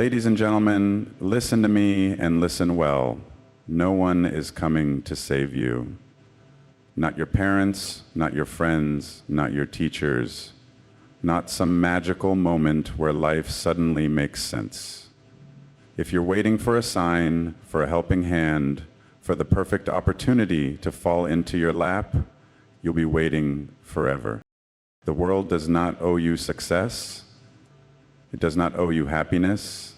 Ladies and gentlemen, listen to me and listen well. No one is coming to save you. Not your parents, not your friends, not your teachers, not some magical moment where life suddenly makes sense. If you're waiting for a sign, for a helping hand, for the perfect opportunity to fall into your lap, you'll be waiting forever. The world does not owe you success. It does not owe you happiness.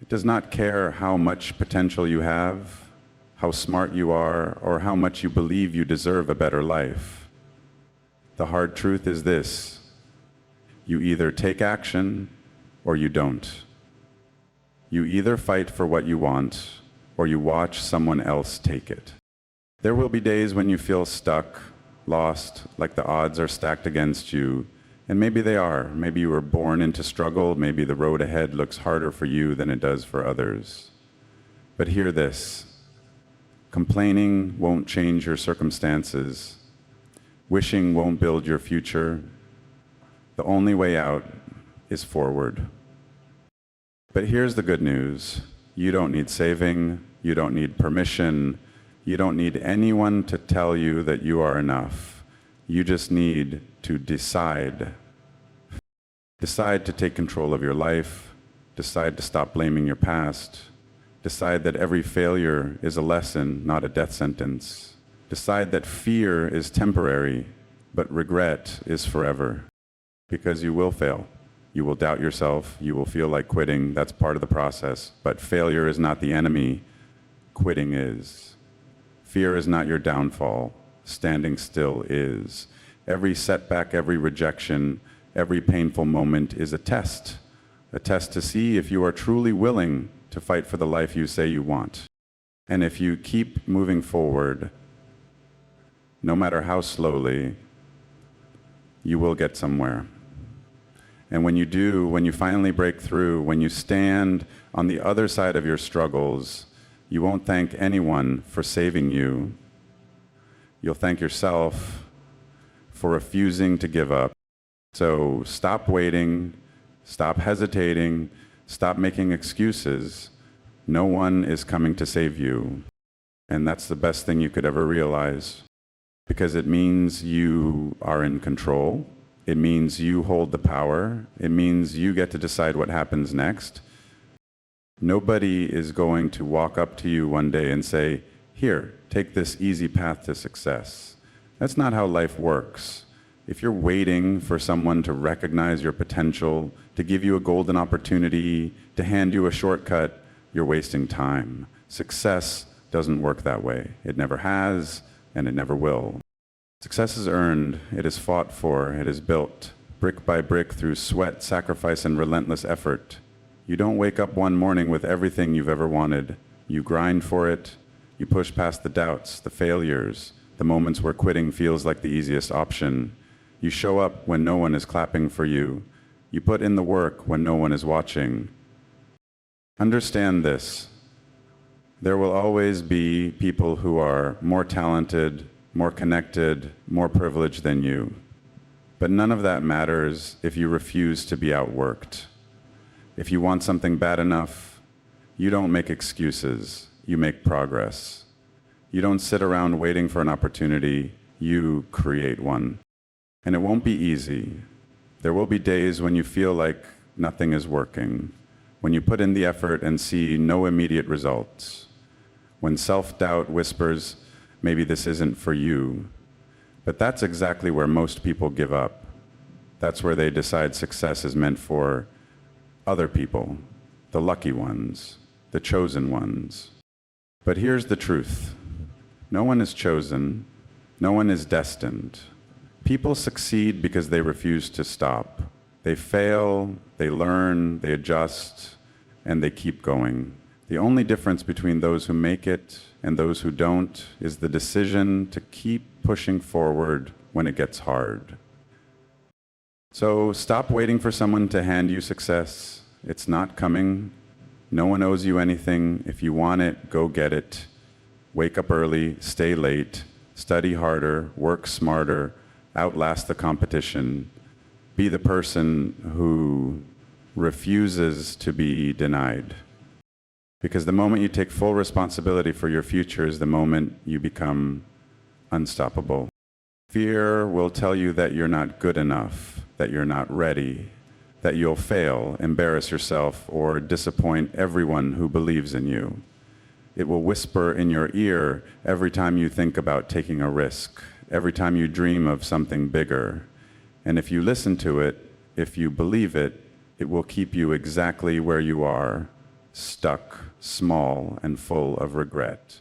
It does not care how much potential you have, how smart you are, or how much you believe you deserve a better life. The hard truth is this: you either take action or you don't. You either fight for what you want or you watch someone else take it. There will be days when you feel stuck, lost, like the odds are stacked against you, and maybe they are. Maybe you were born into struggle, maybe the road ahead looks harder for you than it does for others. But hear this: complaining won't change your circumstances. Wishing won't build your future. The only way out is forward. But here's the good news. You don't need saving. You don't need permission. You don't need anyone to tell you that you are enough. You just need to decide. Decide to take control of your life. Decide to stop blaming your past. Decide that every failure is a lesson, not a death sentence. Decide that fear is temporary, but regret is forever. Because you will fail. You will doubt yourself. You will feel like quitting. That's part of the process. But failure is not the enemy. Quitting is. Fear is not your downfall. Standing still is. Every setback, every rejection, every painful moment is a test to see if you are truly willing to fight for the life you say you want. And if you keep moving forward, no matter how slowly, you will get somewhere. And when you do, when you finally break through, when you stand on the other side of your struggles, you won't thank anyone for saving you. You'll thank yourself for refusing to give up. So stop waiting, stop hesitating, stop making excuses. No one is coming to save you. And that's the best thing you could ever realize, because it means you are in control. It means you hold the power. It means you get to decide what happens next. Nobody is going to walk up to you one day and say, "Here, take this easy path to success." That's not how life works. If you're waiting for someone to recognize your potential, to give you a golden opportunity, to hand you a shortcut, you're wasting time. Success doesn't work that way. It never has, and it never will. Success is earned, it is fought for, it is built, brick by brick through sweat, sacrifice, and relentless effort. You don't wake up one morning with everything you've ever wanted. You grind for it, you push past the doubts, the failures, the moments where quitting feels like the easiest option. You show up when no one is clapping for you. You put in the work when no one is watching. Understand this: there will always be people who are more talented, more connected, more privileged than you. But none of that matters if you refuse to be outworked. If you want something bad enough, you don't make excuses, you make progress. You don't sit around waiting for an opportunity, you create one. And it won't be easy. There will be days when you feel like nothing is working, when you put in the effort and see no immediate results, when self-doubt whispers, maybe this isn't for you. But that's exactly where most people give up. That's where they decide success is meant for other people, the lucky ones, the chosen ones. But here's the truth. No one is chosen. No one is destined. People succeed because they refuse to stop. They fail, they learn, they adjust, and they keep going. The only difference between those who make it and those who don't is the decision to keep pushing forward when it gets hard. So stop waiting for someone to hand you success. It's not coming. No one owes you anything. If you want it, go get it. Wake up early, stay late, study harder, work smarter, outlast the competition. Be the person who refuses to be denied. Because the moment you take full responsibility for your future is the moment you become unstoppable. Fear will tell you that you're not good enough, that you're not ready, that you'll fail, embarrass yourself, or disappoint everyone who believes in you. It will whisper in your ear every time you think about taking a risk, every time you dream of something bigger. And if you listen to it, if you believe it, it will keep you exactly where you are, stuck, small, and full of regret.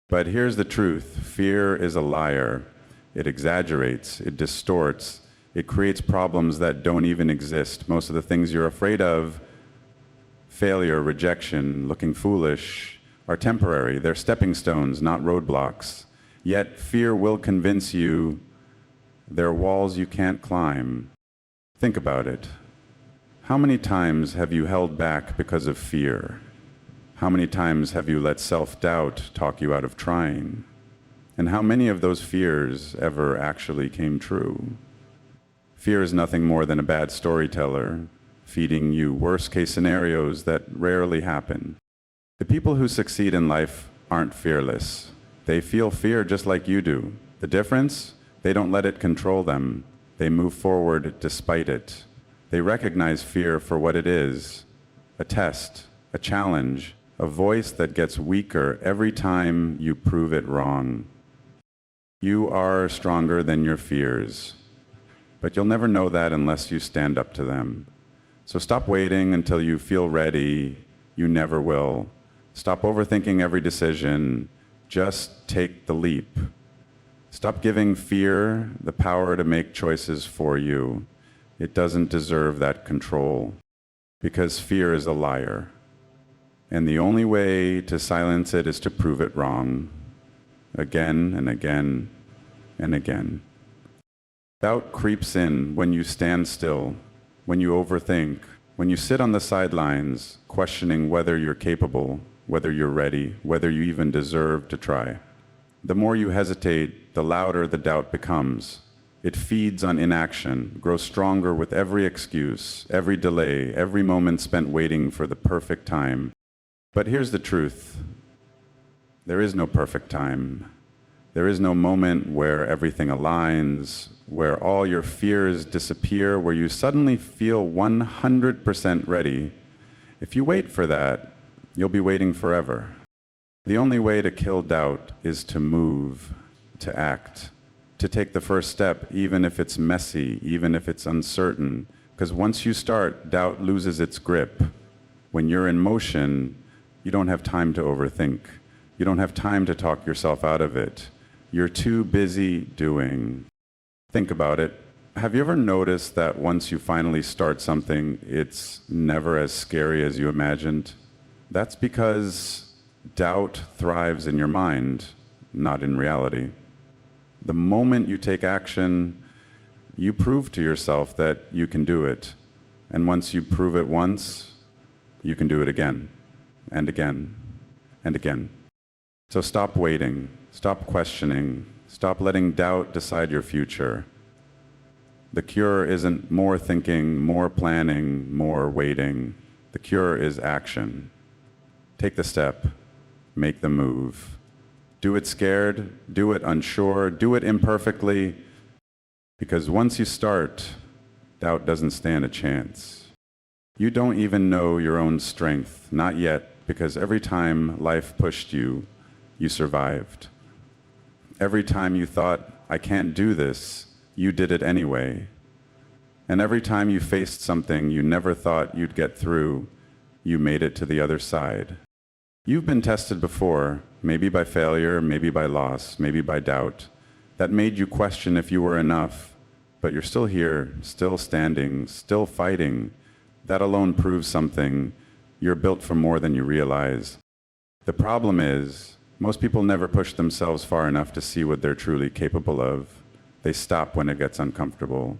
But here's the truth. Fear is a liar. It exaggerates, it distorts, it creates problems that don't even exist. Most of the things you're afraid of, failure, rejection, looking foolish, are temporary. They're stepping stones, not roadblocks. Yet fear will convince you there are walls you can't climb. Think about it. How many times have you held back because of fear? How many times have you let self-doubt talk you out of trying? And how many of those fears ever actually came true? Fear is nothing more than a bad storyteller, feeding you worst-case scenarios that rarely happen. The people who succeed in life aren't fearless. They feel fear just like you do. The difference? They don't let it control them. They move forward despite it. They recognize fear for what it is, a test, a challenge, a voice that gets weaker every time you prove it wrong. You are stronger than your fears, but you'll never know that unless you stand up to them. So stop waiting until you feel ready. You never will. Stop overthinking every decision. Just take the leap. Stop giving fear the power to make choices for you. It doesn't deserve that control, because fear is a liar. And the only way to silence it is to prove it wrong, again and again and again. Doubt creeps in when you stand still, when you overthink, when you sit on the sidelines, questioning whether you're capable, whether you're ready, whether you even deserve to try. The more you hesitate, the louder the doubt becomes. It feeds on inaction, grows stronger with every excuse, every delay, every moment spent waiting for the perfect time. But here's the truth. There is no perfect time. There is no moment where everything aligns, where all your fears disappear, where you suddenly feel 100% ready. If you wait for that, you'll be waiting forever. The only way to kill doubt is to move, to act, to take the first step, even if it's messy, even if it's uncertain. Because once you start, doubt loses its grip. When you're in motion, you don't have time to overthink. You don't have time to talk yourself out of it. You're too busy doing. Think about it. Have you ever noticed that once you finally start something, it's never as scary as you imagined? That's because doubt thrives in your mind, not in reality. The moment you take action, you prove to yourself that you can do it. And once you prove it once, you can do it again, and again, and again. So stop waiting, stop questioning, stop letting doubt decide your future. The cure isn't more thinking, more planning, more waiting. The cure is action. Take the step, make the move. Do it scared, do it unsure, do it imperfectly, because once you start, doubt doesn't stand a chance. You don't even know your own strength, not yet, because every time life pushed you, you survived. Every time you thought, I can't do this, you did it anyway. And every time you faced something you never thought you'd get through, you made it to the other side. You've been tested before, maybe by failure, maybe by loss, maybe by doubt. That made you question if you were enough, but you're still here, still standing, still fighting. That alone proves something. You're built for more than you realize. The problem is, most people never push themselves far enough to see what they're truly capable of. They stop when it gets uncomfortable.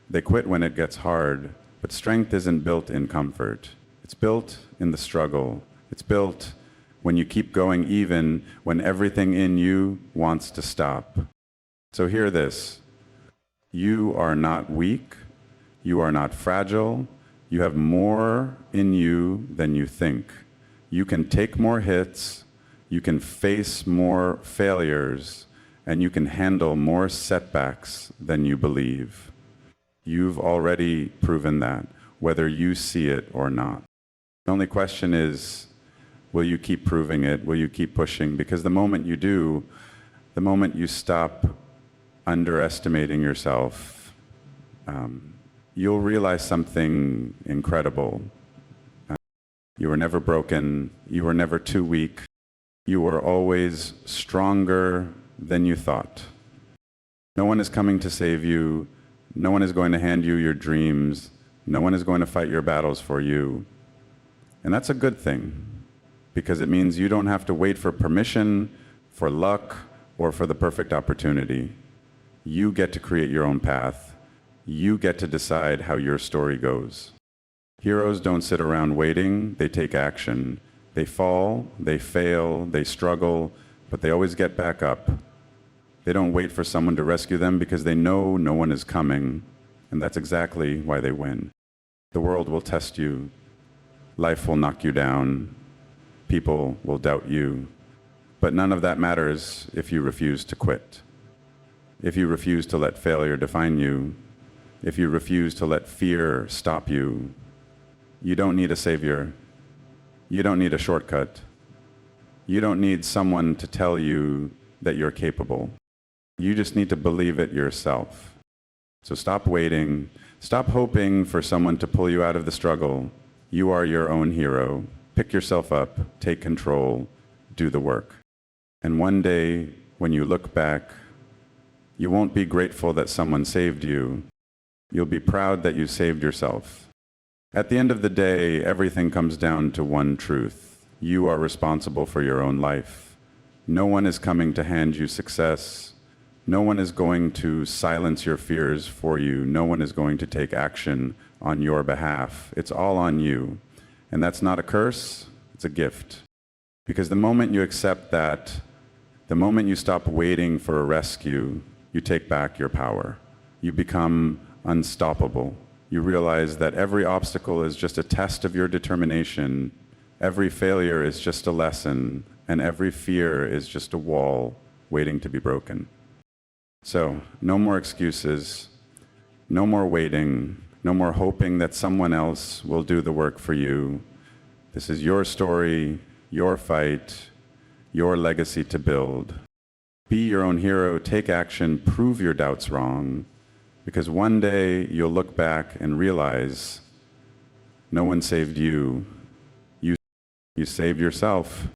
They quit when it gets hard. But strength isn't built in comfort. It's built in the struggle. It's built when you keep going even when everything in you wants to stop. So hear this. You are not weak. You are not fragile. You have more in you than you think. You can take more hits, you can face more failures, and you can handle more setbacks than you believe. You've already proven that, whether you see it or not. The only question is, will you keep proving it? Will you keep pushing? Because the moment you do, the moment you stop underestimating yourself, you'll realize something incredible. You were never broken. You were never too weak. You were always stronger than you thought. No one is coming to save you. No one is going to hand you your dreams. No one is going to fight your battles for you. And that's a good thing, because it means you don't have to wait for permission, for luck, or for the perfect opportunity. You get to create your own path. You get to decide how your story goes. Heroes don't sit around waiting, they take action. They fall, they fail, they struggle, but they always get back up. They don't wait for someone to rescue them because they know no one is coming, and that's exactly why they win. The world will test you. Life will knock you down. People will doubt you. But none of that matters if you refuse to quit. If you refuse to let failure define you, if you refuse to let fear stop you, you don't need a savior. You don't need a shortcut. You don't need someone to tell you that you're capable. You just need to believe it yourself. So stop waiting. Stop hoping for someone to pull you out of the struggle. You are your own hero. Pick yourself up, take control, do the work. And one day, when you look back, you won't be grateful that someone saved you. You'll be proud that you saved yourself. At the end of the day, everything comes down to one truth. You are responsible for your own life. No one is coming to hand you success. No one is going to silence your fears for you. No one is going to take action on your behalf. It's all on you. And that's not a curse, it's a gift. Because the moment you accept that, the moment you stop waiting for a rescue, you take back your power. You become unstoppable. You realize that every obstacle is just a test of your determination. Every failure is just a lesson, and every fear is just a wall waiting to be broken. So, no more excuses, no more waiting, no more hoping that someone else will do the work for you. This is your story, your fight, your legacy to build. Be your own hero, take action, prove your doubts wrong, because one day you'll look back and realize no one saved you. You saved yourself.